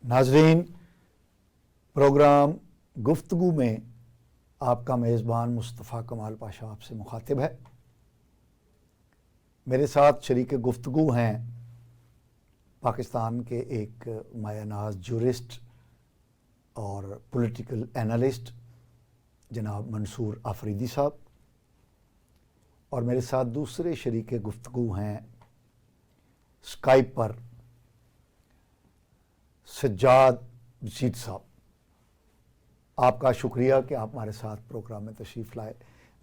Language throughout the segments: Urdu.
ناظرین، پروگرام گفتگو میں آپ کا میزبان مصطفیٰ کمال پاشا آپ سے مخاطب ہے۔ میرے ساتھ شریک گفتگو ہیں پاکستان کے ایک مایہ ناز جورسٹ اور پولیٹیکل اینالسٹ جناب منصور آفریدی صاحب، اور میرے ساتھ دوسرے شریک گفتگو ہیں اسکائپ پر سجاد رشید صاحب۔ آپ کا شکریہ کہ آپ ہمارے ساتھ پروگرام میں تشریف لائے۔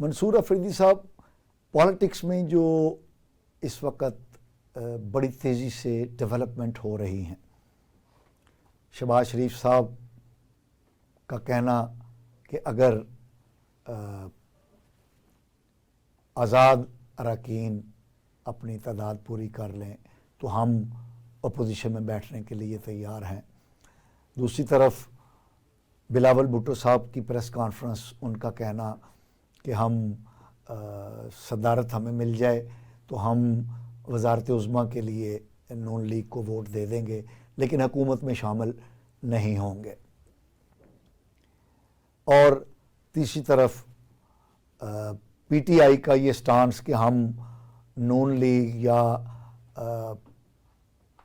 منصور آفریدی صاحب، پالیٹکس میں جو اس وقت بڑی تیزی سے ڈیولپمنٹ ہو رہی ہیں، شہباز شریف صاحب کا کہنا کہ اگر آزاد اراکین اپنی تعداد پوری کر لیں تو ہم اپوزیشن میں بیٹھنے کے لیے تیار ہیں۔ دوسری طرف بلاول بھٹو صاحب کی پریس کانفرنس، ان کا کہنا کہ ہم صدارت ہمیں مل جائے تو ہم وزارت عظمیٰ کے لیے نون لیگ کو ووٹ دے دیں گے لیکن حکومت میں شامل نہیں ہوں گے۔ اور تیسری طرف پی ٹی آئی کا یہ سٹانس کہ ہم نون لیگ یا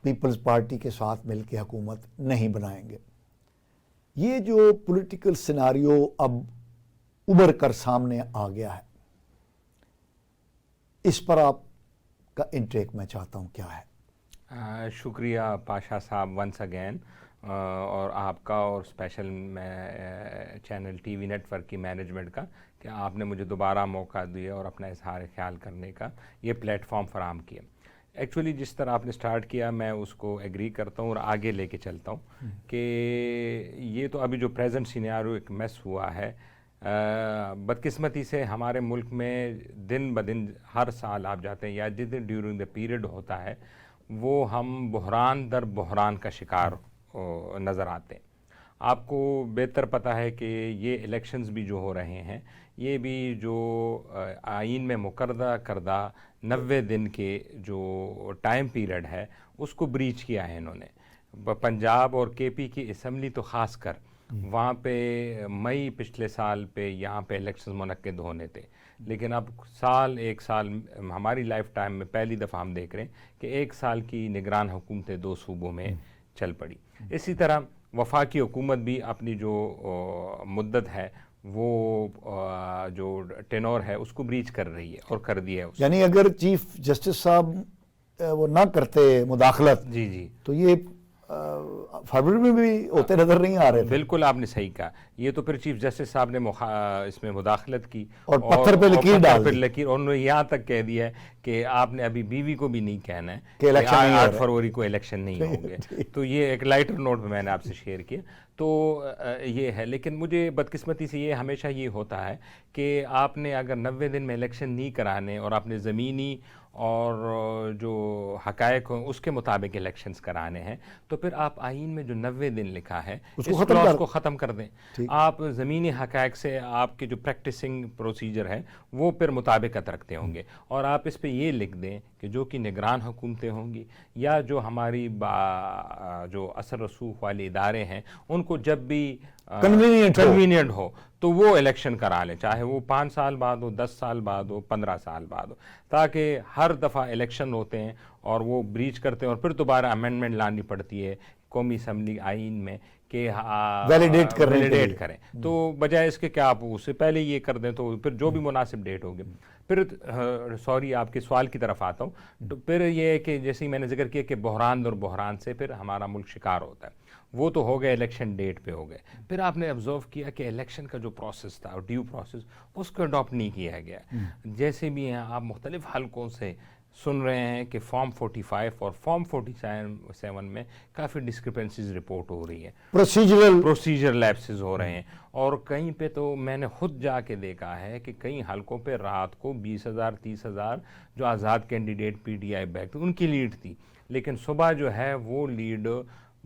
پیپلز پارٹی کے ساتھ مل کے حکومت نہیں بنائیں گے۔ یہ جو پولیٹیکل سیناریو اب ابھر کر سامنے آ گیا ہے، اس پر آپ کا انٹیک میں چاہتا ہوں کیا ہے؟ شکریہ پاشا صاحب ونس اگین، اور آپ کا اور special channel TV network کی مینجمنٹ کا کہ آپ نے مجھے دوبارہ موقع دیا اور اپنا اظہار خیال کرنے کا یہ پلیٹ فارم فراہم کیا۔ ایکچولی جس طرح آپ نے سٹارٹ کیا میں اس کو ایگری کرتا ہوں اور آگے لے کے چلتا ہوں کہ یہ تو ابھی جو پریزنٹ سینیریو ایک میس ہوا ہے، بدقسمتی سے ہمارے ملک میں دن بدن ہر سال آپ جاتے ہیں یا جس دن ڈیورنگ دا پیریڈ ہوتا ہے وہ ہم بحران در بحران کا شکار نظر آتے ہیں۔ آپ کو بہتر پتہ ہے کہ یہ الیکشنز بھی جو ہو رہے ہیں یہ بھی جو آئین میں مقررہ کردہ 90 دن کے جو ٹائم پیریڈ ہے اس کو بریچ کیا ہے انہوں نے۔ پنجاب اور کے پی کی اسمبلی تو خاص کر وہاں پہ مئی پچھلے سال پہ یہاں پہ الیکشنز منعقد ہونے تھے، لیکن اب ایک سال ہماری لائف ٹائم میں پہلی دفعہ ہم دیکھ رہے ہیں کہ ایک سال کی نگران حکومتیں 2 صوبوں میں چل پڑی۔ اسی طرح وفاقی حکومت بھی اپنی جو مدت ہے وہ جو ٹینور ہے اس کو بریچ کر رہی ہے اور کر دیا ہے۔ یعنی اگر چیف جسٹس صاحب وہ نہ کرتے مداخلت جی تو یہ فروری میں بھی ہوتے نظر نہیں آ رہے تھے۔ بالکل آپ نے صحیح کہا، یہ تو پھر چیف جسٹس صاحب نے اس میں مداخلت کی اور پتھر پہ لکیر ڈال دی، لکیر، اور انہوں نے یہاں تک کہہ دیا ہے کہ آپ نے ابھی بیوی کو بھی نہیں کہنا ہے کہ 8 فروری کو الیکشن نہیں ہوں گے۔ تو یہ ایک لائٹر نوٹ میں نے آپ سے شیئر کیا۔ تو یہ ہے، لیکن مجھے بدقسمتی سے یہ ہمیشہ یہ ہوتا ہے کہ آپ نے اگر 90 دن میں الیکشن نہیں کرانے اور آپ نے زمینی اور جو حقائق ہوں اس کے مطابق الیکشنز کرانے ہیں تو پھر آپ آئین میں جو 90 دن لکھا ہے اس کلاس کو ختم کر دیں۔ آپ زمینی حقائق سے آپ کے جو پریکٹسنگ پروسیجر ہے وہ پھر مطابقت رکھتے ہوں گے، اور آپ اس پہ یہ لکھ دیں کہ جو کہ نگران حکومتیں ہوں گی یا جو ہماری جو اثر رسوخ والے ادارے ہیں ان کو جب بھی کنوینئنٹ ہو تو وہ الیکشن کرا لیں، چاہے وہ 5 سال بعد ہو، 10 سال بعد ہو، 15 سال بعد ہو، تاکہ ہر دفعہ الیکشن ہوتے ہیں اور وہ بریچ کرتے ہیں اور پھر دوبارہ امینڈمنٹ لانی پڑتی ہے قومی اسمبلی آئین میں کہ ویلیڈیٹ کریں۔ تو بجائے اس کے کہ آپ اس سے پہلے یہ کر دیں تو پھر جو بھی مناسب ڈیٹ ہوگی۔ پھر سوری آپ کے سوال کی طرف آتا ہوں، تو پھر یہ ہے کہ جیسے میں نے ذکر کیا کہ بحران اور بحران سے پھر ہمارا ملک شکار ہوتا ہے، وہ تو ہو گئے الیکشن ڈیٹ پہ ہو گئے۔ پھر آپ نے آبزرو کیا کہ الیکشن کا جو پروسیس تھا ڈیو پروسیس اس کو اڈاپٹ نہیں کیا گیا۔ جیسے بھی ہیں آپ مختلف حلقوں سے سن رہے ہیں کہ فارم 45 اور فارم 47 میں کافی ڈسکرپنسیز رپورٹ ہو رہی ہے، پروسیجر لیپسز ہو رہے ہیں، اور کہیں پہ تو میں نے خود جا کے دیکھا ہے کہ کئی حلقوں پہ رات کو 20,000 30,000 جو آزاد candidate P T I back ان کی لیڈ تھی، لیکن صبح جو ہے وہ لیڈ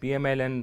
PMLN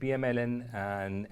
PMLN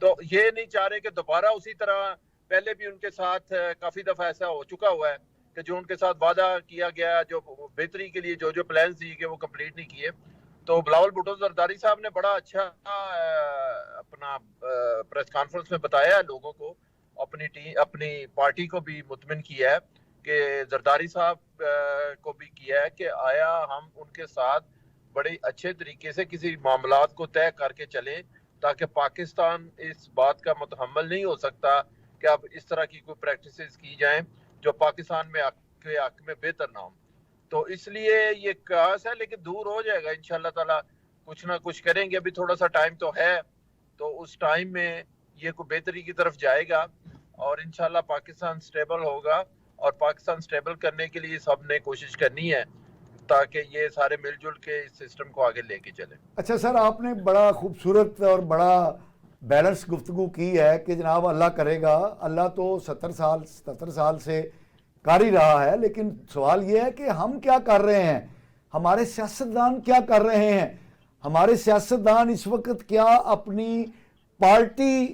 تو یہ نہیں چاہ رہے کہ دوبارہ اسی طرح، پہلے بھی ان کے ساتھ کافی دفعہ ایسا ہو چکا ہوا ہے کہ جو ان کے ساتھ وعدہ کیا گیا، جو بہتری کے لیے جو پلانز دیے گئے وہ کمپلیٹ نہیں کیے. تو بلاول بھٹو زرداری صاحب نے بڑا اچھا اپنا پریس کانفرنس میں بتایا ہے لوگوں کو، اپنی پارٹی کو بھی مطمئن کیا ہے کہ زرداری صاحب کو بھی کیا ہے کہ آیا ہم ان کے ساتھ بڑے اچھے طریقے سے کسی معاملات کو طے کر کے چلیں، تاکہ پاکستان اس بات کا متحمل نہیں ہو سکتا کہ اب اس طرح کی کوئی پریکٹسز کی جائیں جو پاکستان میں حق میں بہتر نہ ہوں. تو اس لیے یہ کاس ہے، لیکن دور ہو جائے گا انشاءاللہ تعالی. کچھ نہ کچھ کریں گے، ابھی تھوڑا سا ٹائم تو ہے، تو اس ٹائم میں یہ کوئی بہتری کی طرف جائے گا اور انشاءاللہ پاکستان سٹیبل ہوگا. اور پاکستان سٹیبل کرنے کے لیے سب نے کوشش کرنی ہے تاکہ یہ سارے مل جل کے اس سسٹم کو آگے لے کے چلیں. اچھا سر، آپ نے بڑا خوبصورت اور بڑا بیلنس گفتگو کی ہے کہ جناب اللہ کرے گا، اللہ تو 77 سال سے کر ہی رہا ہے، لیکن سوال یہ ہے کہ ہم کیا کر رہے ہیں، ہمارے سیاستدان کیا کر رہے ہیں. ہمارے سیاستدان اس وقت کیا اپنی پارٹی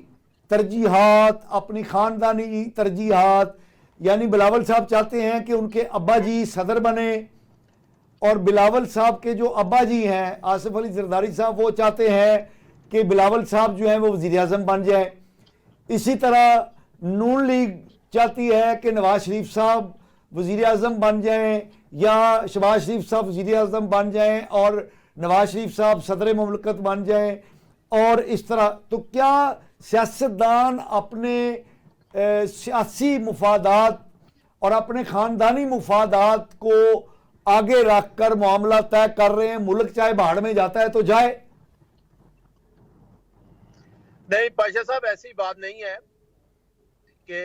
ترجیحات، اپنی خاندانی ترجیحات، یعنی بلاول صاحب چاہتے ہیں کہ ان کے ابا جی صدر بنے، اور بلاول صاحب کے جو ابا جی ہیں آصف علی زرداری صاحب، وہ چاہتے ہیں کہ بلاول صاحب جو ہیں وہ وزیر اعظم بن جائیں. اسی طرح نون لیگ چاہتی ہے کہ نواز شریف صاحب وزیر اعظم بن جائیں یا شہباز شریف صاحب وزیر اعظم بن جائیں اور نواز شریف صاحب صدر مملکت بن جائیں، اور اس طرح. تو کیا سیاستدان اپنے سیاسی مفادات اور اپنے خاندانی مفادات کو آگے رکھ کر معاملہ طے کر رہے ہیں؟ ملک چاہے بھاڑ میں جاتا ہے تو جائے. نہیں پاشا صاحب، ایسی بات نہیں ہے کہ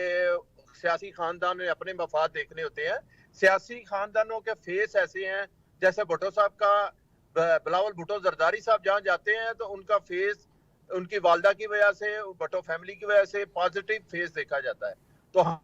سیاسی خاندان میں اپنے مفاد دیکھنے ہوتے ہیں. سیاسی خاندانوں کے فیس ایسے ہیں، جیسے بھٹو صاحب کا، بلاول بھٹو زرداری صاحب جہاں جاتے ہیں تو ان کا فیس ان کی والدہ کی وجہ سے، بھٹو فیملی کی وجہ سے پازیٹیو فیس دیکھا جاتا ہے. تو ہم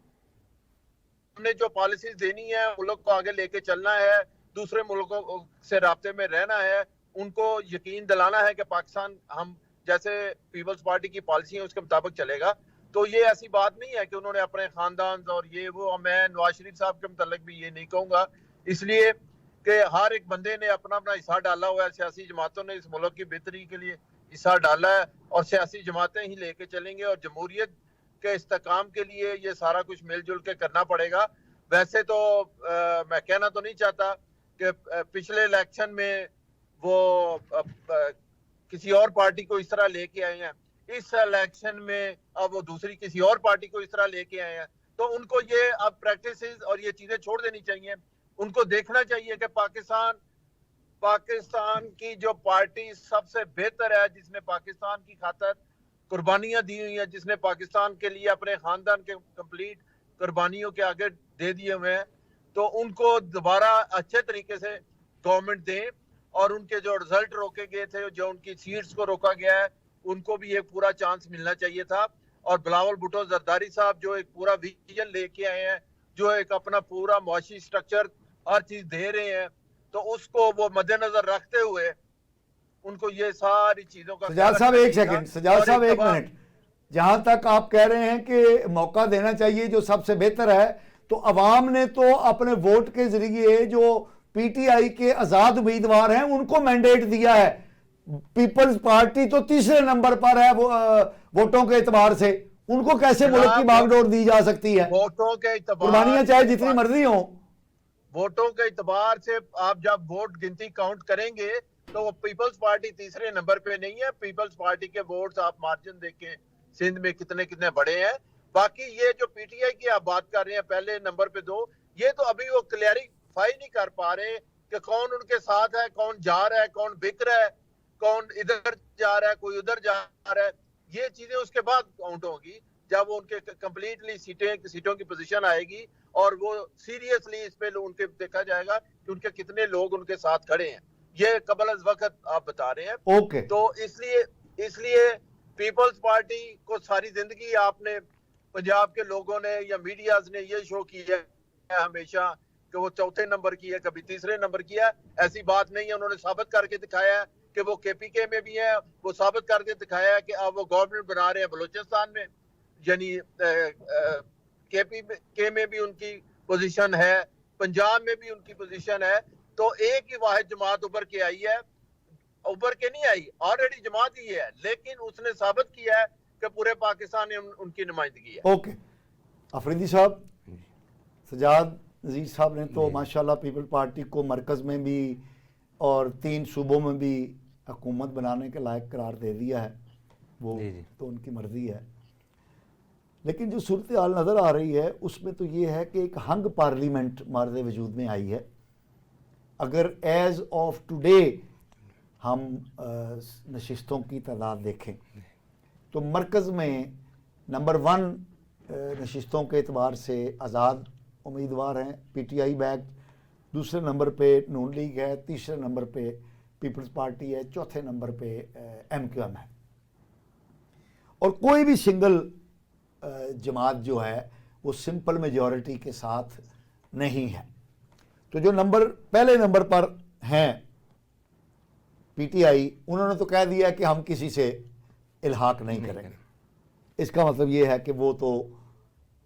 نے جو پالیسیز دینی ہے، ملک کو آگے لے کے چلنا ہے، دوسرے ملکوں سے رابطے میں رہنا ہے، ان کو یقین دلانا ہے کہ پاکستان ہم جیسے پیپلز پارٹی کی پالیسی ہے اس کے مطابق چلے گا. تو یہ ایسی بات نہیں ہے کہ انہوں نے اپنے خاندان اور یہ وہ. میں نواز شریف صاحب کے متعلق بھی یہ نہیں کہوں گا، اس لیے کہ ہر ایک بندے نے اپنا حصہ ڈالا ہوا ہے. سیاسی جماعتوں نے اس ملک کی بہتری کے لیے حصہ ڈالا ہے اور سیاسی جماعتیں ہی لے کے چلیں گے، اور جمہوریت کے استحکام کے لیے یہ سارا کچھ مل جل کے کرنا پڑے گا. ویسے تو میں کہنا تو نہیں چاہتا کہ پچھلے الیکشن میں وہ کسی اور پارٹی کو اس طرح لے کے آئے ہیں، اس الیکشن میں اب وہ دوسری کسی اور پارٹی کو اس طرح لے کے آئے ہیں. تو ان کو یہ اب پریکٹسز اور یہ چیزیں چھوڑ دینی چاہیے. ان کو دیکھنا چاہیے کہ پاکستان کی جو پارٹی سب سے بہتر ہے، جس نے پاکستان کی خاطر قربانیاں دی ہوئی ہیں، جس نے پاکستان کے لیے اپنے خاندان کے کمپلیٹ قربانیوں کے آگے دے دیے ہوئے ہیں، تو ان کو دوبارہ اچھے طریقے سے گورنمنٹ دیں. اور ان کے جو رزلٹ روکے گئے تھے، جو ان کی سیٹس کو روکا گیا ہے، ان کو بھی ایک پورا چانس ملنا چاہیے تھا. اور بلاول بھٹو زرداری صاحب جو ایک پورا ویژن لے کے آئے ہیں، جو ایک اپنا پورا معاشی سٹرکچر ہر چیز دے رہے ہیں، تو اس کو وہ مد نظر رکھتے ہوئے ان کو یہ ساری چیزوں کا سجاد صاحب ایک سیکنڈ، سجاد صاحب ایک منٹ. جہاں تک آپ کہہ رہے ہیں کہ موقع دینا چاہیے جو سب سے بہتر ہے، تو عوام نے تو اپنے ووٹ کے ذریعے جو پی ٹی آئی کے آزاد امیدوار ہیں ان کو مینڈیٹ دیا ہے. پیپلز پارٹی تو تیسرے نمبر پر ہے ووٹوں کے اعتبار سے، ان کو کیسے ملک کی باغ ڈور دی جا سکتی ہے؟ ووٹوں کے اعتبار، قربانیاں چاہے جتنی مرضی ہوں، ووٹوں کے اعتبار سے آپ جب ووٹ گنتی کاؤنٹ کریں گے تو وہ پیپلز پارٹی تیسرے نمبر پہ نہیں ہے. پیپلز پارٹی کے ووٹس آپ مارجن دیکھیں سندھ میں کتنے بڑے ہیں. باقی یہ جو پی ٹی آئی کی آپ بات کر رہے ہیں پہلے نمبر پہ 2، یہ تو ابھی وہ کلیریفائی نہیں کر پا رہے کہ کون ان کے ساتھ ہے، کون جا رہا ہے، کون بک رہا ہے، کون ادھر جا رہا ہے، کوئی ادھر جا رہا ہے. یہ چیزیں اس کے بعد کاؤنٹ ہوگی جب وہ ان کے کمپلیٹلی سیٹوں کی پوزیشن آئے گی، اور وہ سیریسلی اس پہ ان کے دیکھا جائے گا کہ ان کے کتنے لوگ ان کے ساتھ کھڑے ہیں. یہ قبل از وقت آپ بتا رہے ہیں. اوکے. تو اس لیے پیپلز پارٹی کو ساری زندگی آپ نے پنجاب کے لوگوں نے یا میڈیاز نے یہ شو کیا ہے ہمیشہ کہ وہ چوتھے نمبر کی ہے، کبھی تیسرے نمبر کی ہے. ایسی بات نہیں ہے، انہوں نے ثابت کر کے دکھایا ہے کہ وہ کے پی کے میں بھی ہیں, وہ ثابت کر کے دکھایا ہے کہ اب وہ گورنمنٹ بنا رہے ہیں بلوچستان میں, یعنی کے پی کے میں بھی ان کی پوزیشن ہے, پنجاب میں بھی ان کی پوزیشن ہے. تو ایک ہی واحد جماعت ابھر کے آئی ہے, ابھر کے نہیں آئی, آلریڈی جماعت ہی ہے, لیکن اس نے ثابت کیا ہے کہ پورے پاکستان میں ان کی نمائندگی ہے. اوکے آفریدی صاحب, سجاد عزیز صاحب نے تو ماشاءاللہ پیپل پارٹی کو مرکز میں بھی اور 3 صوبوں میں بھی حکومت بنانے کے لائق قرار دے دیا ہے, وہ تو ان کی مرضی ہے. لیکن جو صورتحال نظر آ رہی ہے اس میں تو یہ ہے کہ ایک ہنگ پارلیمنٹ مارد وجود میں آئی ہے. اگر ایز آف ٹوڈے ہم نشستوں کی تعداد دیکھیں تو مرکز میں نمبر 1 نشستوں کے اعتبار سے آزاد امیدوار ہیں, پی ٹی آئی بیک, دوسرے نمبر پہ نون لیگ ہے, تیسرے نمبر پہ پیپلز پارٹی ہے, چوتھے نمبر پہ ایم کیو ایم ہے, اور کوئی بھی سنگل جماعت جو ہے وہ سمپل میجورٹی کے ساتھ نہیں ہے. تو جو پہلے نمبر پر ہیں پی ٹی آئی, انہوں نے تو کہہ دیا کہ ہم کسی سے الحاق نہیں کریں گے. اس کا مطلب یہ ہے کہ وہ تو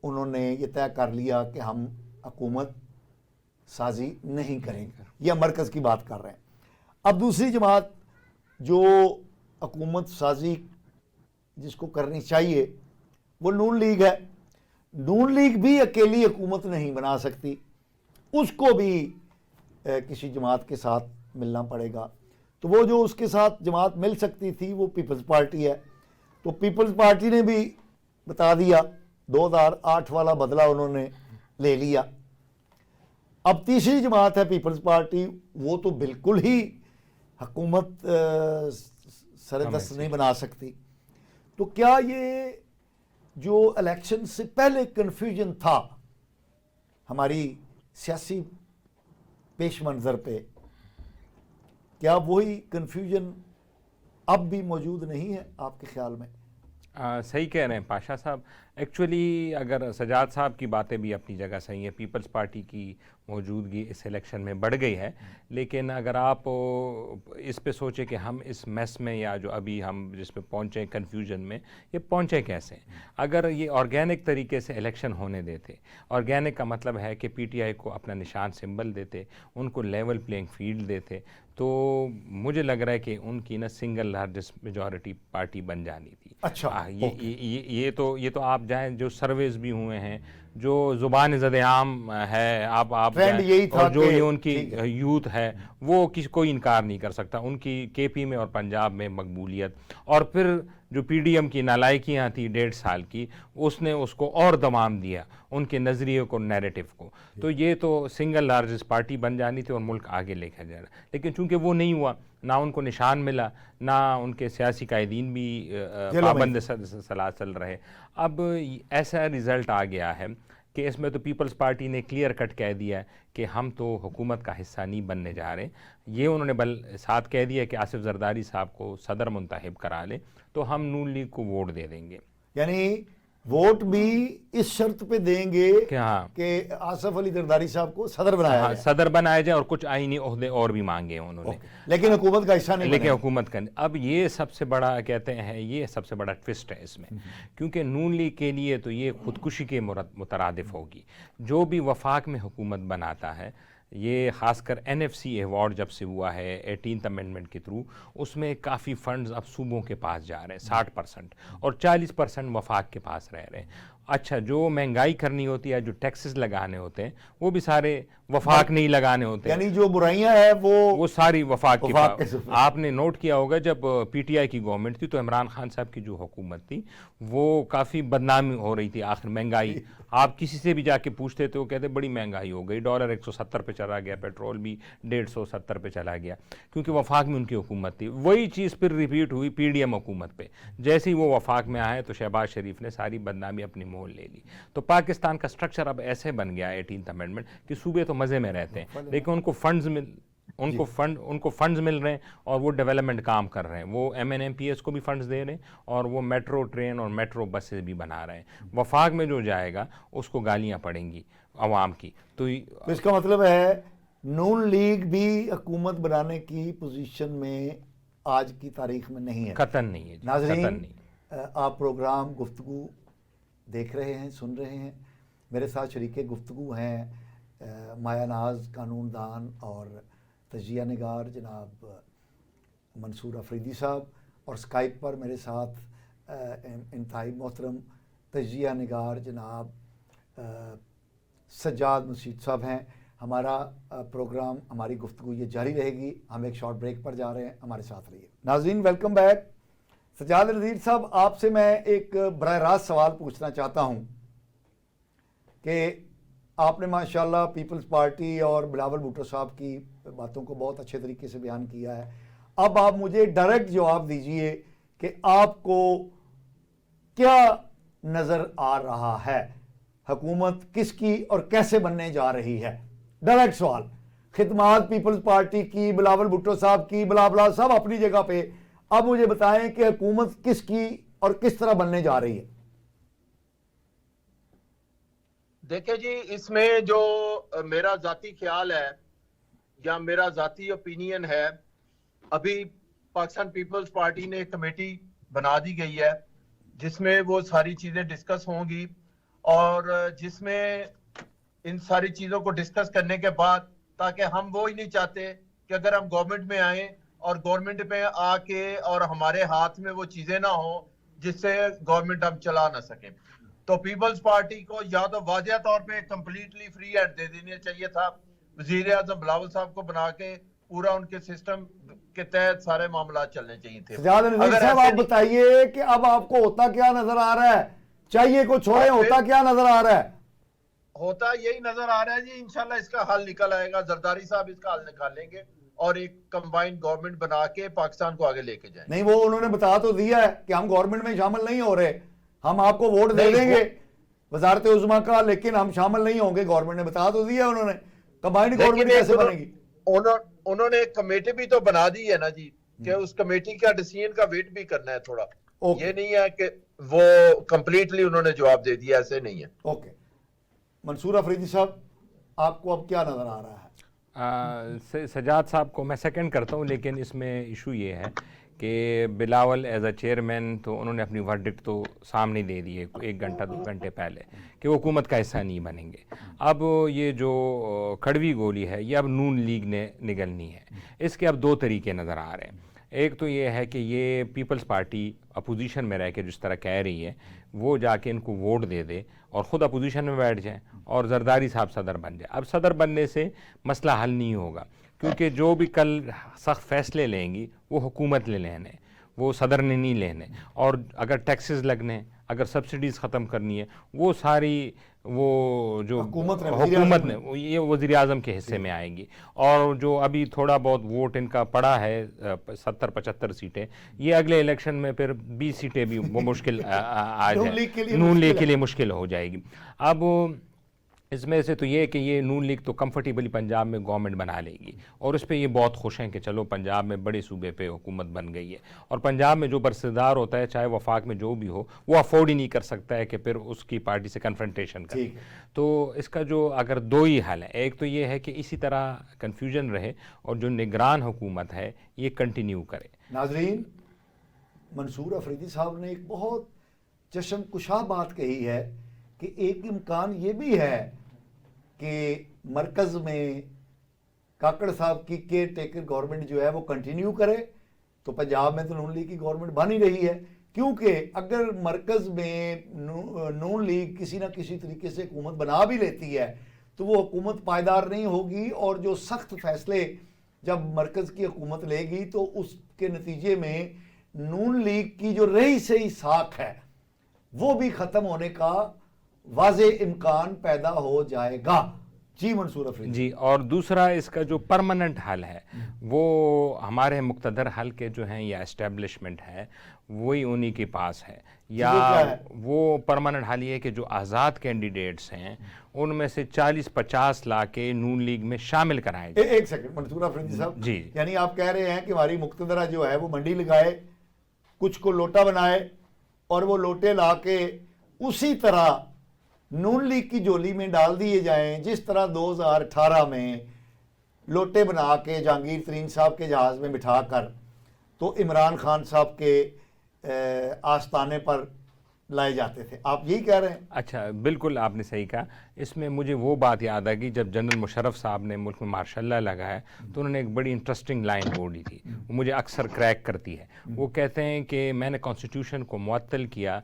انہوں نے یہ طے کر لیا کہ ہم حکومت سازی نہیں کریں گے, یا مرکز کی بات کر رہے ہیں. اب دوسری جماعت جو حکومت سازی جس کو کرنی چاہیے وہ نون لیگ ہے. نون لیگ بھی اکیلی حکومت نہیں بنا سکتی, اس کو بھی کسی جماعت کے ساتھ ملنا پڑے گا. تو وہ جو اس کے ساتھ جماعت مل سکتی تھی وہ پیپلز پارٹی ہے. تو پیپلز پارٹی نے بھی بتا دیا, 2008 والا بدلہ انہوں نے لے لیا. اب تیسری جماعت ہے پیپلز پارٹی, وہ تو بالکل ہی حکومت سردست نہیں بنا سکتی. تو کیا یہ جو الیکشن سے پہلے کنفیوژن تھا ہماری سیاسی پیش منظر پہ, کیا وہی کنفیوژن اب بھی موجود نہیں ہے آپ کے خیال میں؟ صحیح کہہ رہے ہیں پاشا صاحب. ایکچولی اگر سجاد صاحب کی باتیں بھی اپنی جگہ صحیح ہیں, پیپلز پارٹی کی موجودگی اس الیکشن میں بڑھ گئی ہے, لیکن اگر آپ اس پہ سوچیں کہ ہم اس میس میں یا جو ابھی ہم جس پہ پہنچے کنفیوژن میں, یہ پہنچے کیسے؟ اگر یہ آرگینک طریقے سے الیکشن ہونے دیتے, آرگینک کا مطلب ہے کہ پی ٹی آئی کو اپنا نشان سمبل دیتے, ان کو لیول پلینگ فیلڈ دیتے, تو مجھے لگ رہا ہے کہ ان کی نا سنگل لارجسٹ میجورٹی پارٹی بن جانی تھی. اچھا, یہ تو آپ جائیں, جو سرویز بھی ہوئے ہیں, جو زبان زد عام ہے, آپ اور جو یہ ان کی یوتھ ہے, وہ کوئی انکار نہیں کر سکتا ان کی کے پی میں اور پنجاب میں مقبولیت. اور پھر جو پی ڈی ایم کی نالائکیاں تھی 1.5 سال کی, اس نے اس کو اور دوام دیا ان کے نظریے کو, نیریٹو کو. تو یہ تو سنگل لارجسٹ پارٹی بن جانی تھی اور ملک آگے لے کے جانا. لیکن چونکہ وہ نہیں ہوا, نہ ان کو نشان ملا, نہ ان کے سیاسی قائدین بھی پابند سلاسل رہے. اب ایسا رزلٹ آ گیا ہے کہ اس میں تو پیپلز پارٹی نے کلیئر کٹ کہہ دیا کہ ہم تو حکومت کا حصہ نہیں بننے جا رہے. یہ انہوں نے ساتھ کہہ دیا کہ آصف زرداری صاحب کو صدر منتخب کرا لیں تو ہم نون لیگ کو ووٹ دے دیں گے. یعنی ووٹ بھی اس شرط پہ دیں گے کہ آصف علی زرداری صاحب کو صدر بنایا جائے, صدر بنایا جائے, اور کچھ آئینی عہدے اور بھی مانگے انہوں نے, لیکن حکومت کا حصہ نہیں, لیکن حکومت کا. اب یہ سب سے بڑا کہتے ہیں, یہ سب سے بڑا ٹوسٹ ہے اس میں, کیونکہ نون لیگ کے لیے تو یہ خودکشی کے مترادف ہوگی. جو بھی وفاق میں حکومت بناتا ہے, یہ خاص کر این ایف سی ایوارڈ جب سے ہوا ہے 18th امینڈمنٹ کے تھرو, اس میں کافی فنڈز اب صوبوں کے پاس جا رہے ہیں 60%, اور 40% وفاق کے پاس رہ رہے ہیں. اچھا, جو مہنگائی کرنی ہوتی ہے, جو ٹیکسز لگانے ہوتے ہیں, وہ بھی سارے وفاق نہیں لگانے ہوتے, یعنی جو برائیاں ہیں وہ ساری وفاق کی. آپ نے نوٹ کیا ہوگا جب پی ٹی آئی کی گورنمنٹ تھی تو عمران خان صاحب کی جو حکومت تھی وہ کافی بدنامی ہو رہی تھی. آخر مہنگائی, آپ کسی سے بھی جا کے پوچھتے تھے وہ کہتے بڑی مہنگائی ہو گئی, ڈالر 170 پہ چلا گیا, پیٹرول بھی 150 پہ چلا گیا, کیونکہ وفاق میں ان کی حکومت تھی. وہی چیز پھر ریپیٹ ہوئی پی ڈی ایم حکومت پہ. جیسے ہی وہ وفاق میں آئے تو شہباز شریف نے ساری بدنامی اپنی مول لے لی. تو پاکستان کا سٹرکچر اب ایسے بن گیا 18th امینڈمنٹ کہ صوبے تو مزے میں رہتے ہیں, لیکن ان کو فنڈز مل رہے ہیں اور وہ ڈیولپمنٹ کام کر رہے ہیں. وہ M N M P S کو بھی فنڈز دے رہے ہیں اور وہ میٹرو ٹرین اور میٹرو بسیں بھی بنا رہے ہیں. وفاق میں جو جائے گا اس کو گالیاں پڑیں گی عوام کی. تو اس کا مطلب ہے نون لیگ بھی حکومت بنانے کی پوزیشن میں آج کی تاریخ میں نہیں ہے. قطعاً نہیں ہے جی، ناظرین قطعاً نہیں. آپ پروگرام گفتگو دیکھ رہے ہیں، سن رہے ہیں. میرے ساتھ شریک گفتگو ہیں مایا ناز قانون دان اور تجزیہ نگار جناب منصور افریدی صاحب، اور اسکائپ پر میرے ساتھ انتہائی محترم تجزیہ نگار جناب سجاد مسیح صاحب ہیں. ہمارا پروگرام، ہماری گفتگو یہ جاری رہے گی. ہم ایک شارٹ بریک پر جا رہے ہیں، ہمارے ساتھ رہیے. ناظرین ویلکم بیک. سجاد نذیر صاحب، آپ سے میں ایک براہ راست سوال پوچھنا چاہتا ہوں کہ آپ نے ماشاءاللہ پیپلز پارٹی اور بلاول بھٹو صاحب کی باتوں کو بہت اچھے طریقے سے بیان کیا ہے. اب آپ مجھے ڈائریکٹ جواب دیجئے کہ آپ کو کیا نظر آ رہا ہے، حکومت کس کی اور کیسے بننے جا رہی ہے؟ ڈائریکٹ سوال. خدمات پیپلز پارٹی کی، بلاول بھٹو صاحب کی، بلا بلا سب اپنی جگہ پہ. اب مجھے بتائیں کہ حکومت کس کی اور کس طرح بننے جا رہی ہے؟ دیکھیں جی، اس میں جو میرا ذاتی خیال ہے یا میرا ذاتی اوپینین ہے، ابھی پاکستان پیپلز پارٹی نے ایک کمیٹی بنا دی گئی ہے جس میں وہ ساری چیزیں ڈسکس ہوں گی، اور جس میں ان ساری چیزوں کو ڈسکس کرنے کے بعد، تاکہ ہم وہ ہی نہیں چاہتے کہ اگر ہم گورنمنٹ میں آئیں اور گورنمنٹ میں آ کے اور ہمارے ہاتھ میں وہ چیزیں نہ ہوں جس سے گورنمنٹ ہم چلا نہ سکیں. تو پیپلز پارٹی کو یا تو واضح طور پہ کمپلیٹلی فری ہینڈ دے دینی چاہیے تھا، وزیر اعظم بلاول صاحب کو بنا کے پورا ان کے سسٹم کے تحت سارے معاملات چلنے چاہیے تھے. سجاد نذیر صاحب، آپ بتائیے کہ اب آپ کو ہوتا کیا نظر آ رہا ہے؟ چاہیے کو چھوڑیں، ہوتا کیا نظر آ رہا ہے؟ ہوتا یہی نظر آ رہا ہے جی، انشاءاللہ اس کا حل نکل آئے گا. زرداری صاحب اس کا حل نکالیں گے اور ایک کمبائنڈ گورنمنٹ بنا کے پاکستان کو آگے لے کے جائیں. نہیں، وہ انہوں نے بتا تو دیا ہے کہ ہم گورنمنٹ میں شامل نہیں ہو رہے، ہم آپ کو ووٹ دے دیں گے وزارت عظمیٰ کا، لیکن ہم شامل نہیں ہوں گے. گورنمنٹ نے بتا تو دیا انہوں نے. کمبائنڈ گورنمنٹ کیسے بنے گی؟ انہوں نے ایک کمیٹی بھی تو بنا دی ہے نا جی، کہ اس کمیٹی کا ڈیسیژن کا ویٹ بھی کرنا ہے تھوڑا. یہ نہیں ہے کہ وہ کمپلیٹلی انہوں نے جواب دے دیا، ایسے نہیں ہے. اوکے، منصور افریدی صاحب، آپ کو اب کیا نظر آ رہا ہے؟ سجاد صاحب کو میں سیکنڈ کرتا ہوں، لیکن اس میں ایشو یہ ہے کہ بلاول ایز اے چیئرمین تو انہوں نے اپنی ورڈکٹ تو سامنے دے دی ہے 1 گھنٹہ 2 گھنٹے پہلے کہ وہ حکومت کا حصہ نہیں بنیں گے. اب یہ جو کڑوی گولی ہے یہ اب نون لیگ نے نگلنی ہے. اس کے اب 2 طریقے نظر آ رہے ہیں. ایک تو یہ ہے کہ یہ پیپلز پارٹی اپوزیشن میں رہ کے جس طرح کہہ رہی ہے وہ جا کے ان کو ووٹ دے دے اور خود اپوزیشن میں بیٹھ جائیں اور زرداری صاحب صدر بن جائے. اب صدر بننے سے مسئلہ حل نہیں ہوگا، کیونکہ جو بھی کل سخت فیصلے لیں گی وہ حکومت لے لینے، وہ صدر نے نہیں لینے. اور اگر ٹیکسز لگنے، اگر سبسڈیز ختم کرنی ہے، وہ ساری وہ جو حکومت نے یہ وزیر اعظم کے حصے میں آئیں گی. اور جو ابھی تھوڑا بہت ووٹ ان کا پڑا ہے 70-75 سیٹیں، یہ اگلے الیکشن میں پھر 20 سیٹیں بھی وہ مشکل آ جائے، نون لیگ کے لیے مشکل ہو جائے گی. اب اس میں سے تو یہ کہ یہ نون لیگ تو کمفرٹیبلی پنجاب میں گورنمنٹ بنا لے گی، اور اس پہ یہ بہت خوش ہیں کہ چلو پنجاب میں بڑے صوبے پہ حکومت بن گئی ہے. اور پنجاب میں جو برسدار ہوتا ہے، چاہے وفاق میں جو بھی ہو، وہ افورڈ ہی نہیں کر سکتا ہے کہ پھر اس کی پارٹی سے کنفرنٹیشن کرے. تو اس کا جو اگر 2 ہی حل ہیں، ایک تو یہ ہے کہ اسی طرح کنفیوژن رہے اور جو نگران حکومت ہے یہ کنٹینیو کرے. ناظرین، منصور افریدی صاحب نے ایک بہت چشم کشا بات کہی ہے کہ ایک امکان یہ بھی ہے کہ مرکز میں کاکڑ صاحب کی کیئر ٹیکر گورنمنٹ جو ہے وہ کنٹینیو کرے. تو پنجاب میں تو نون لیگ کی گورنمنٹ بن ہی رہی ہے، کیونکہ اگر مرکز میں نون لیگ کسی نہ کسی طریقے سے حکومت بنا بھی لیتی ہے تو وہ حکومت پائیدار نہیں ہوگی، اور جو سخت فیصلے جب مرکز کی حکومت لے گی تو اس کے نتیجے میں نون لیگ کی جو رہی سہی ساکھ ہے وہ بھی ختم ہونے کا واضح امکان پیدا ہو جائے گا. جی منصور افریدی جی. اور دوسرا اس کا جو پرماننٹ حل ہے وہ ہمارے مقتدر حل کے جو ہیں یا اسٹیبلشمنٹ ہے وہی انہی کے پاس ہے. یا وہ پرماننٹ حل یہ ہے کہ جو آزاد کینڈیڈیٹس ہیں ان میں سے 40-50 لا کے نون لیگ میں شامل کرائے جائیں. ایک سیکنڈ منصور افریدی صاحب، جی، یعنی آپ کہہ رہے ہیں کہ ہماری مقتدرہ جو ہے وہ منڈی لگائے، کچھ کو لوٹا بنائے اور وہ لوٹے لا کے اسی طرح نون لیگ کی جولی میں ڈال دیے جائیں جس طرح 2018 میں لوٹے بنا کے جہانگیر ترین صاحب کے جہاز میں بٹھا کر تو عمران خان صاحب کے آستانے پر لائے جاتے تھے. آپ یہی کہہ رہے ہیں؟ اچھا بالکل آپ نے صحیح کہا. اس میں مجھے وہ بات یاد آ گئی جب جنرل مشرف صاحب نے ملک میں مارشاء اللہ لگایا تو انہوں نے ایک بڑی انٹرسٹنگ لائن بولی تھی, وہ مجھے اکثر کریک کرتی ہے. وہ کہتے ہیں کہ میں نے کانسٹیٹیوشن کو معطل کیا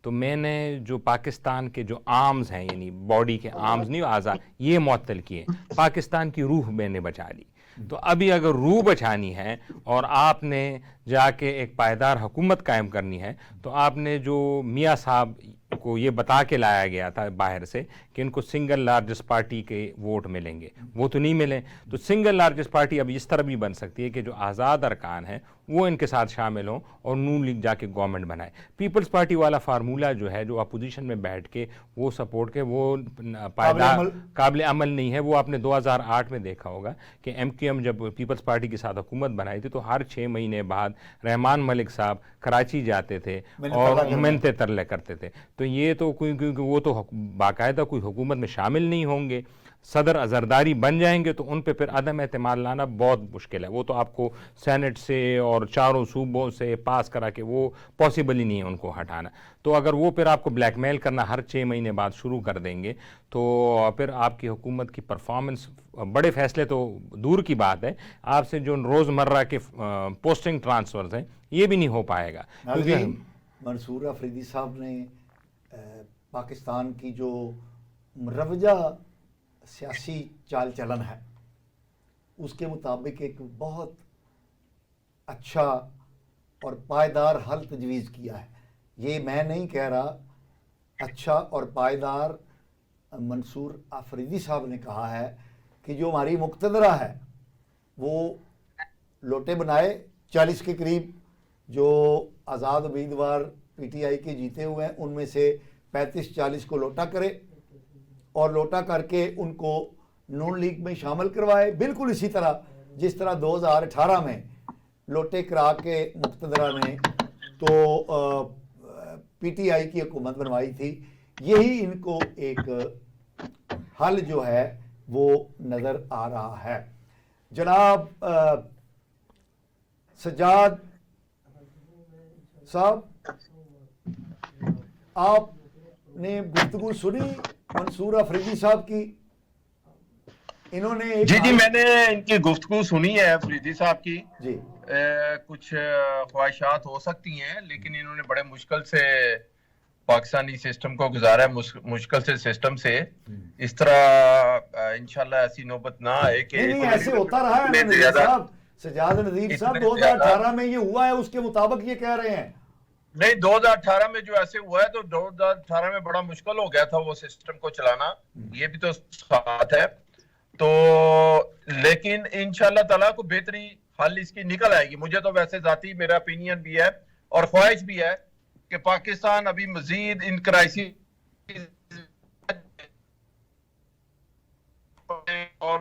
تو میں نے جو پاکستان کے جو آرمز ہیں, یعنی باڈی کے آرمز نہیں آزاد, یہ معطل کیے, پاکستان کی روح میں نے بچا لی. تو ابھی اگر روح بچانی ہے اور آپ نے جا کے ایک پائیدار حکومت قائم کرنی ہے تو آپ نے جو میاں صاحب کو یہ بتا کے لایا گیا تھا باہر سے کہ ان کو سنگل لارجسٹ پارٹی کے ووٹ ملیں گے, وہ تو نہیں ملے. تو سنگل لارجسٹ پارٹی اب اس طرح بھی بن سکتی ہے کہ جو آزاد ارکان ہیں وہ ان کے ساتھ شامل ہوں اور نون لیگ جا کے گورنمنٹ بنائے. پیپلز پارٹی والا فارمولہ جو ہے, جو اپوزیشن میں بیٹھ کے وہ سپورٹ کے, وہ پائیدار قابل عمل نہیں ہے. وہ آپ نے 2008 میں دیکھا ہوگا کہ ایم کیو ایم جب پیپلز پارٹی کے ساتھ حکومت بنائی تھی تو ہر 6 مہینے بعد رحمان ملک صاحب کراچی جاتے تھے اور منتیں ترلے کرتے تھے. تو یہ تو کیونکہ وہ تو باقاعدہ کوئی حکومت میں شامل نہیں ہوں گے, صدر زرداری بن جائیں گے تو ان پہ پھر عدم اعتماد لانا بہت مشکل ہے. وہ تو آپ کو سینٹ سے اور چاروں صوبوں سے پاس کرا کے وہ پاسبل ہی نہیں ہے ان کو ہٹانا. تو اگر وہ پھر آپ کو بلیک میل کرنا ہر 6 مہینے بعد شروع کر دیں گے تو پھر آپ کی حکومت کی پرفارمنس, بڑے فیصلے تو دور کی بات ہے, آپ سے جو روزمرہ کے پوسٹنگ ٹرانسفرز ہیں یہ بھی نہیں ہو پائے گا. منصور افریدی صاحب نے پاکستان کی جو مروجہ سیاسی چال چلن ہے اس کے مطابق ایک بہت اچھا اور پائیدار حل تجویز کیا ہے. یہ میں نہیں کہہ رہا, اچھا اور پائیدار منصور افریدی صاحب نے کہا ہے کہ جو ہماری مقتدرہ ہے وہ لوٹے بنائے 40 کے قریب, جو آزاد امیدوار پی ٹی آئی کے جیتے ہوئے ہیں ان میں سے 35-40 کو لوٹا کرے اور لوٹا کر کے ان کو نون لیگ میں شامل کروائے, بالکل اسی طرح جس طرح 2018 میں لوٹے کرا کے مقتدرہ نے تو پی ٹی آئی کی حکومت بنوائی تھی. یہی ان کو ایک حل جو ہے وہ نظر آ رہا ہے. جناب سجاد صاحب, آپ نے گفتگو سنی منصور افریدی صاحب کی؟ انہوں نے جی میں نے ان کی گفتگو سنی ہے افریدی صاحب کی. جی کچھ خواہشات ہو سکتی ہیں لیکن انہوں نے بڑے مشکل سے پاکستانی سسٹم کو گزارا ہے, مشکل سے سسٹم سے. اس طرح انشاءاللہ ایسی نوبت نہ آئے کہ نہیں ایسے ہوتا رہا ہے نذیر صاحب. سجاد نذیر صاحب 2018 میں یہ ہوا ہے, اس کے مطابق یہ کہہ رہے ہیں. نہیں 2018 میں جو ایسے ہوا ہے تو 2018 میں بڑا مشکل ہو گیا تھا وہ سسٹم کو چلانا, یہ بھی تو ساتھ ہے. تو لیکن انشاءاللہ تعالیٰ کو بہتری حل اس کی نکل آئے گی. مجھے تو ویسے ذاتی میرا اپینین بھی ہے اور خواہش بھی ہے کہ پاکستان ابھی مزید ان کرائسس اور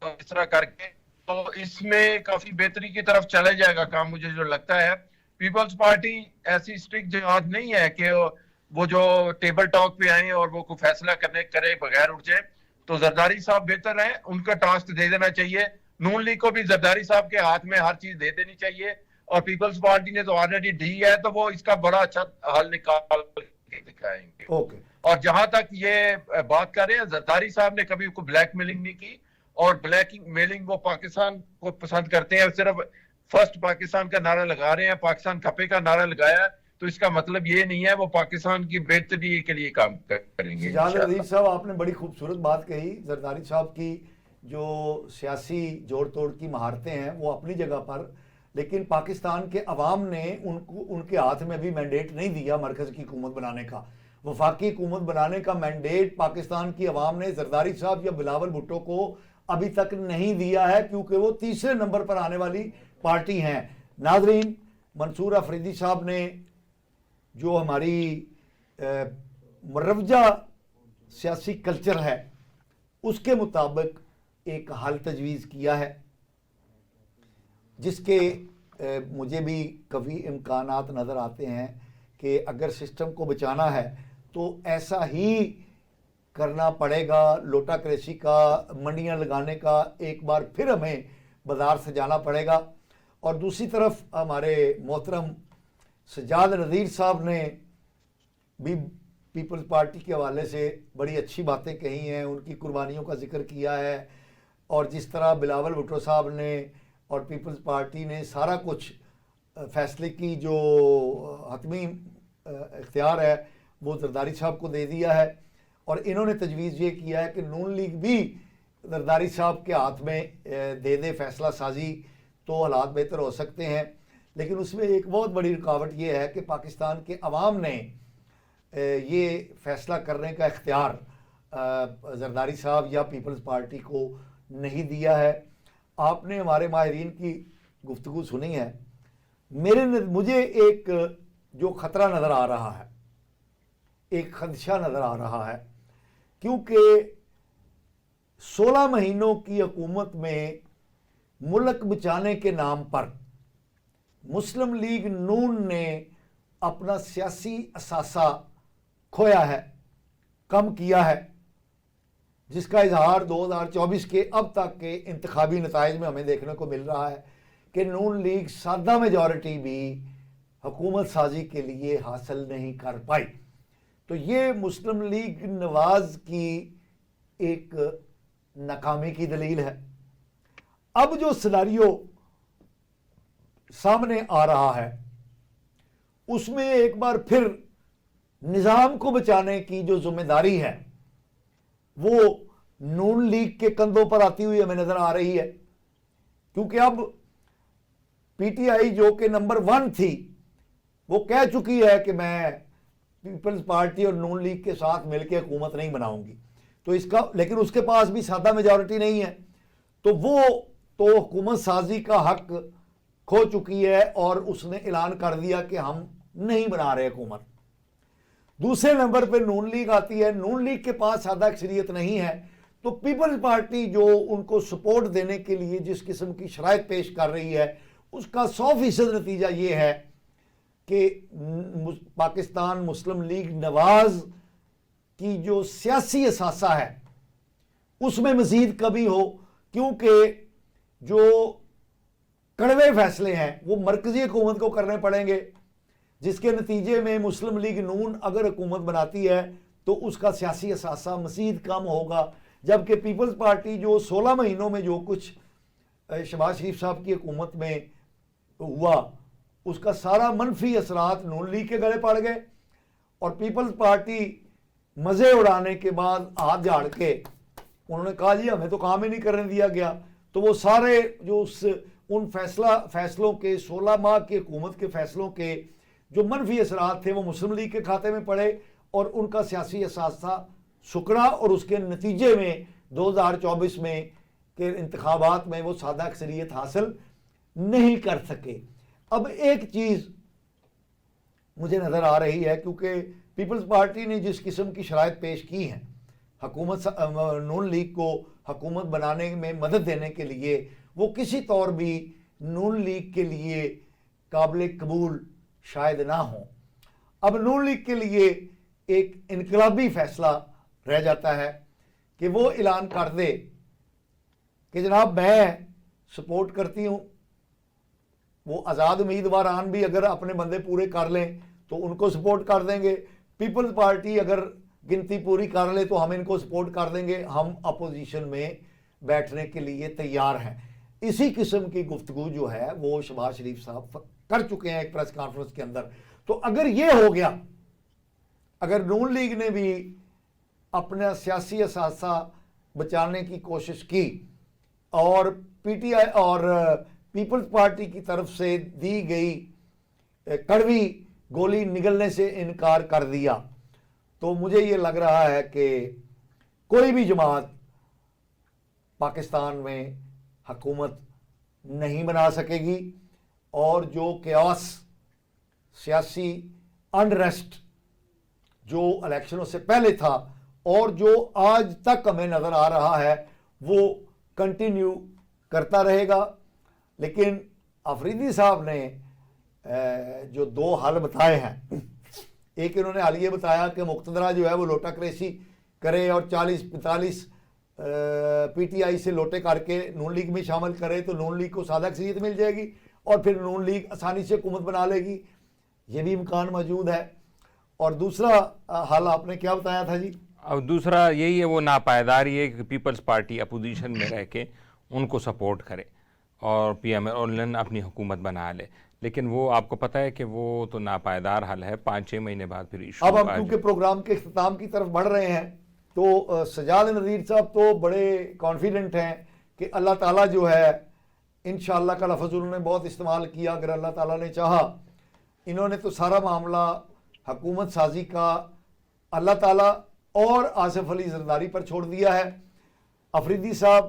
اس طرح کر کے تو اس میں کافی بہتری کی طرف چلے جائے گا کام. مجھے جو لگتا ہے پیپلز پارٹی ایسی اسٹرکٹ جماعت نہیں ہے کہ وہ جو ٹیبل ٹاک پہ آئیں اور وہ کوئی فیصلہ کرے بغیر اٹھ جائیں. تو زرداری صاحب بہتر ہیں, ان کا ٹاسک دے دینا چاہیے. نون لیگ کو بھی زرداری صاحب کے ہاتھ میں ہر چیز دے دینی چاہیے, اور پیپلز پارٹی نے تو آلریڈی ڈی ہے تو وہ اس کا بڑا اچھا حل نکال کے دکھائیں گے. اور جہاں تک یہ بات کر رہے ہیں, زرداری صاحب نے کبھی کوئی بلیک میلنگ نہیں کی, اور بلیک میلنگ وہ پاکستان کو پسند کرتے ہیں. صرف فرسٹ پاکستان کا نعرہ لگا رہے ہیں, پاکستان کھپے کا نعرہ لگایا, تو اس کا مطلب یہ نہیں ہے وہ پاکستان کی بہتری کے لیے کام کریں گے. سجاد نذیر صاحب آپ نے بڑی خوبصورت بات کہی. زرداری صاحب کی جو سیاسی جوڑ توڑ کی مہارتیں ہیں وہ اپنی جگہ پر, لیکن پاکستان کے عوام نے ان کے ہاتھ میں بھی مینڈیٹ نہیں دیا مرکز کی حکومت بنانے کا. وفاقی حکومت بنانے کا مینڈیٹ پاکستان کی عوام نے زرداری صاحب یا بلاول بھٹو کو ابھی تک نہیں دیا ہے, کیونکہ وہ تیسرے نمبر پر آنے والی پارٹی ہیں. ناظرین, منصور افریدی صاحب نے جو ہماری مروجہ سیاسی کلچر ہے اس کے مطابق ایک حل تجویز کیا ہے, جس کے مجھے بھی کافی امکانات نظر آتے ہیں کہ اگر سسٹم کو بچانا ہے تو ایسا ہی کرنا پڑے گا. لوٹا کریسی کا, منڈیاں لگانے کا ایک بار پھر ہمیں بازار سجانا پڑے گا. اور دوسری طرف ہمارے محترم سجاد نذیر صاحب نے بھی پیپلز پارٹی کے حوالے سے بڑی اچھی باتیں کہی ہیں، ان کی قربانیوں کا ذکر کیا ہے، اور جس طرح بلاول بھٹو صاحب نے اور پیپلز پارٹی نے سارا کچھ فیصلے کی جو حتمی اختیار ہے وہ زرداری صاحب کو دے دیا ہے، اور انہوں نے تجویز یہ کیا ہے کہ نون لیگ بھی زرداری صاحب کے ہاتھ میں دے دے فیصلہ سازی تو حالات بہتر ہو سکتے ہیں۔ لیکن اس میں ایک بہت بڑی رکاوٹ یہ ہے کہ پاکستان کے عوام نے یہ فیصلہ کرنے کا اختیار زرداری صاحب یا پیپلز پارٹی کو نہیں دیا ہے۔ آپ نے ہمارے ماہرین کی گفتگو سنی ہے، مجھے ایک جو خطرہ نظر آ رہا ہے، ایک خدشہ نظر آ رہا ہے، کیونکہ 16 مہینوں کی حکومت میں ملک بچانے کے نام پر مسلم لیگ نون نے اپنا سیاسی اثاثہ کھویا ہے، کم کیا ہے، جس کا اظہار 2024 کے اب تک کے انتخابی نتائج میں ہمیں دیکھنے کو مل رہا ہے کہ نون لیگ سادہ میجورٹی بھی حکومت سازی کے لیے حاصل نہیں کر پائی۔ تو یہ مسلم لیگ نواز کی ایک ناکامی کی دلیل ہے۔ اب جو سیناریو سامنے آ رہا ہے اس میں ایک بار پھر نظام کو بچانے کی جو ذمہ داری ہے وہ نون لیگ کے کندھوں پر آتی ہوئی ہمیں نظر آ رہی ہے، کیونکہ اب پی ٹی آئی جو کہ نمبر 1 تھی وہ کہہ چکی ہے کہ میں پیپلز پارٹی اور نون لیگ کے ساتھ مل کے حکومت نہیں بناؤں گی، تو لیکن اس کے پاس بھی سادہ میجورٹی نہیں ہے، تو وہ تو حکومت سازی کا حق کھو چکی ہے اور اس نے اعلان کر دیا کہ ہم نہیں بنا رہے حکومت۔ دوسرے نمبر پہ نون لیگ آتی ہے، نون لیگ کے پاس سادہ اکثریت نہیں ہے، تو پیپلز پارٹی جو ان کو سپورٹ دینے کے لیے جس قسم کی شرائط پیش کر رہی ہے اس کا 100% نتیجہ یہ ہے کہ پاکستان مسلم لیگ نواز کی جو سیاسی اثاثہ ہے اس میں مزید کمی ہو، کیونکہ جو کڑوے فیصلے ہیں وہ مرکزی حکومت کو کرنے پڑیں گے، جس کے نتیجے میں مسلم لیگ نون اگر حکومت بناتی ہے تو اس کا سیاسی اثاثہ مزید کم ہوگا، جبکہ پیپلز پارٹی جو 16 مہینوں میں جو کچھ شہباز شریف صاحب کی حکومت میں ہوا اس کا سارا منفی اثرات نون لیگ کے گلے پڑ گئے، اور پیپلز پارٹی مزے اڑانے کے بعد ہاتھ جھاڑ کے انہوں نے کہا جی ہمیں تو کام ہی نہیں کرنے دیا گیا، تو وہ سارے جو ان فیصلوں کے 16 ماہ کی حکومت کے فیصلوں کے جو منفی اثرات تھے وہ مسلم لیگ کے کھاتے میں پڑے، اور ان کا سیاسی اثاثہ سکڑا، اور اس کے نتیجے میں 2024 میں کے انتخابات میں وہ سادہ اکثریت حاصل نہیں کر سکے۔ اب ایک چیز مجھے نظر آ رہی ہے، کیونکہ پیپلز پارٹی نے جس قسم کی شرائط پیش کی ہیں حکومت نون لیگ کو حکومت بنانے میں مدد دینے کے لیے، وہ کسی طور بھی نون لیگ کے لیے قابل قبول شاید نہ ہوں۔ اب نون لیگ کے لیے ایک انقلابی فیصلہ رہ جاتا ہے کہ وہ اعلان کر دے کہ جناب میں سپورٹ کرتی ہوں، وہ آزاد امیدواران بھی اگر اپنے بندے پورے کر لیں تو ان کو سپورٹ کر دیں گے، پیپلز پارٹی اگر گنتی پوری کر لے تو ہم ان کو سپورٹ کر دیں گے، ہم اپوزیشن میں بیٹھنے کے لیے تیار ہیں۔ اسی قسم کی گفتگو جو ہے وہ شہباز شریف صاحب کر چکے ہیں ایک پریس کانفرنس کے اندر۔ تو اگر یہ ہو گیا، اگر نون لیگ نے بھی اپنا سیاسی اثاثہ بچانے کی کوشش کی اور پی ٹی آئی اور پیپلز پارٹی کی طرف سے دی گئی کڑوی گولی نگلنے سے انکار کر دیا، تو مجھے یہ لگ رہا ہے کہ کوئی بھی جماعت پاکستان میں حکومت نہیں بنا سکے گی، اور جو کیاس سیاسی انریسٹ جو الیکشنوں سے پہلے تھا اور جو آج تک ہمیں نظر آ رہا ہے وہ کنٹینیو کرتا رہے گا۔ لیکن آفریدی صاحب نے جو 2 حل بتائے ہیں، ایک انہوں نے حل یہ بتایا کہ مقتدرہ جو ہے وہ لوٹا کریسی کرے اور 40-45 پی ٹی آئی سے لوٹے کر کے نون لیگ میں شامل کرے تو نون لیگ کو سادہ اکثریت مل جائے گی، اور پھر نون لیگ آسانی سے حکومت بنا لے گی، یہ بھی امکان موجود ہے. اور دوسرا حال آپ نے کیا بتایا تھا جی؟ اور دوسرا یہی ہے وہ ناپائیداری ہے کہ پیپلز پارٹی اپوزیشن میں رہ کے ان کو سپورٹ کرے اور پی ایم اولن اپنی حکومت بنا لے، لیکن وہ آپ کو پتہ ہے کہ وہ تو ناپائیدار حل ہے. 5-6 مہینے بعد پھر ایشو اب ہم کیونکہ پروگرام کے اختتام کی طرف بڑھ رہے ہیں تو سجاد نذیر صاحب تو بڑے کانفیڈنٹ ہیں کہ اللہ تعالیٰ جو ہے انشاءاللہ کا لفظ انہوں نے بہت استعمال کیا، اگر اللہ تعالیٰ نے چاہا. انہوں نے تو سارا معاملہ حکومت سازی کا اللہ تعالیٰ اور آصف علی زرداری پر چھوڑ دیا ہے. افریدی صاحب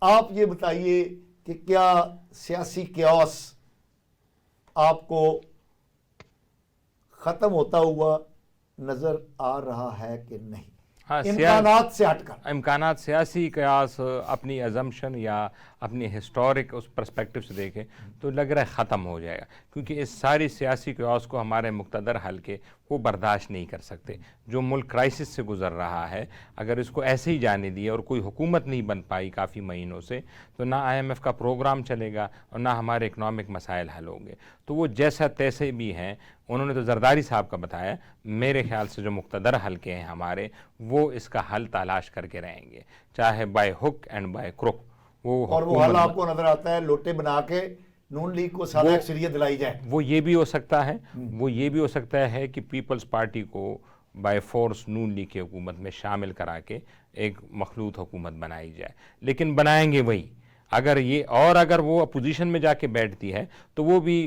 آپ یہ بتائیے کہ کیا سیاسی کیوس آپ کو ختم ہوتا ہوا نظر آ رہا ہے کہ نہیں؟ امکانات سے ہٹ کر امکانات سیاسی قیاس اپنی ازمپشن یا اپنی ہسٹورک اس پرسپیکٹو سے دیکھیں تو لگ رہا ہے ختم ہو جائے گا، کیونکہ اس ساری سیاسی قیاس کو ہمارے مقتدر حلقے وہ برداشت نہیں کر سکتے. جو ملک کرائسس سے گزر رہا ہے، اگر اس کو ایسے ہی جانے دیے اور کوئی حکومت نہیں بن پائی کافی مہینوں سے، تو نہ IMF کا پروگرام چلے گا اور نہ ہمارے اکنامک مسائل حل ہوں گے. تو وہ جیسا تیسے بھی ہیں، انہوں نے تو زرداری صاحب کا بتایا، میرے خیال سے جو مقتدر حلقے ہیں ہمارے وہ اس کا حل تلاش کر کے رہیں گے، چاہے by hook and by crook. اور وہ حل آپ کو نظر آتا ہے لوٹے بنا کے نون لیگ کو سادہ اکثریت دلائی جائے. وہ یہ بھی ہو سکتا ہے، وہ یہ بھی ہو سکتا ہے کہ پیپلز پارٹی کو بائی فورس نون لیگ کی حکومت میں شامل کرا کے ایک مخلوط حکومت بنائی جائے، لیکن بنائیں گے وہی. اگر وہ اپوزیشن میں جا کے بیٹھتی ہے تو وہ بھی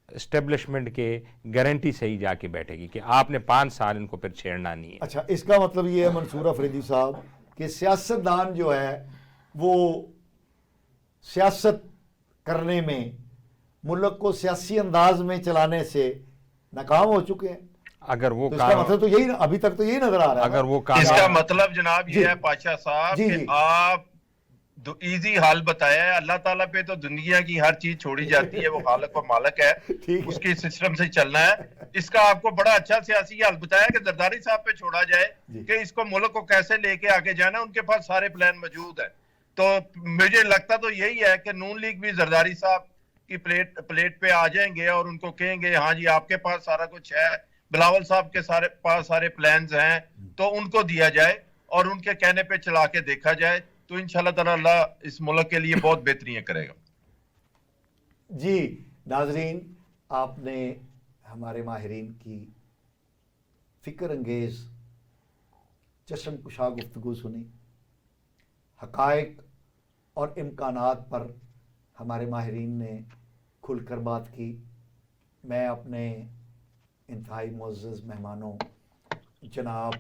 اسٹیبلشمنٹ کے گارنٹی سے ہی جا کے بیٹھے گی کہ آپ نے 5 سال ان کو پھر چھیڑنا نہیں ہے. اچھا، اس کا مطلب یہ ہے منصور افریدی صاحب کہ سیاستدان جو ہے وہ سیاست کرنے میں، ملک کو سیاسی انداز میں چلانے سے ناکام ہو چکے ہیں. اگر وہ تو اس کا مطلب تو یہی، ابھی تک تو یہی نظر آ رہا ہے. اگر وہ اس کا مطلب جناب یہ ہے پاشا صاحب کہ آپ ایزی حال بتایا ہے. اللہ تعالیٰ پہ تو دنیا کی ہر چیز چھوڑی جاتی ہے، وہ خالق و مالک ہے، اس کی سسٹم سے چلنا ہے. اس کا آپ کو بڑا اچھا سیاسی حل بتایا کہ زرداری صاحب پہ چھوڑا جائے کہ اس کو ملک کو کیسے لے کے آگے جانا، ان کے پاس سارے پلان موجود ہیں. تو مجھے لگتا تو یہی ہے کہ نون لیگ بھی زرداری صاحب کی پلیٹ پہ آ جائیں گے اور ان کو کہیں گے ہاں جی آپ کے پاس سارا کچھ ہے، بلاول صاحب کے پاس سارے پلانز ہیں، تو ان کو دیا جائے اور ان کے کہنے پہ چلا کے دیکھا جائے، تو انشاءاللہ تعالی اللہ اس ملک کے لیے بہت بہتریاں کرے گا. جی ناظرین، آپ نے ہمارے ماہرین کی فکر انگیز چشم کشا گفتگو سنی. حقائق اور امکانات پر ہمارے ماہرین نے کھل کر بات کی. میں اپنے انتہائی معزز مہمانوں جناب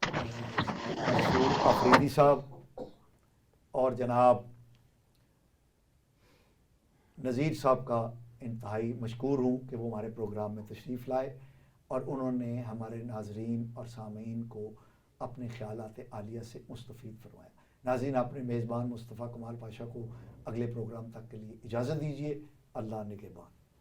منصور افریدی صاحب اور جناب نذیر صاحب کا انتہائی مشکور ہوں کہ وہ ہمارے پروگرام میں تشریف لائے اور انہوں نے ہمارے ناظرین اور سامعین کو اپنے خیالات عالیہ سے مستفید فرمایا. ناظرین، اپنے میزبان مصطفیٰ کمال پاشا کو اگلے پروگرام تک کے لیے اجازت دیجیے. اللہ نگہبان.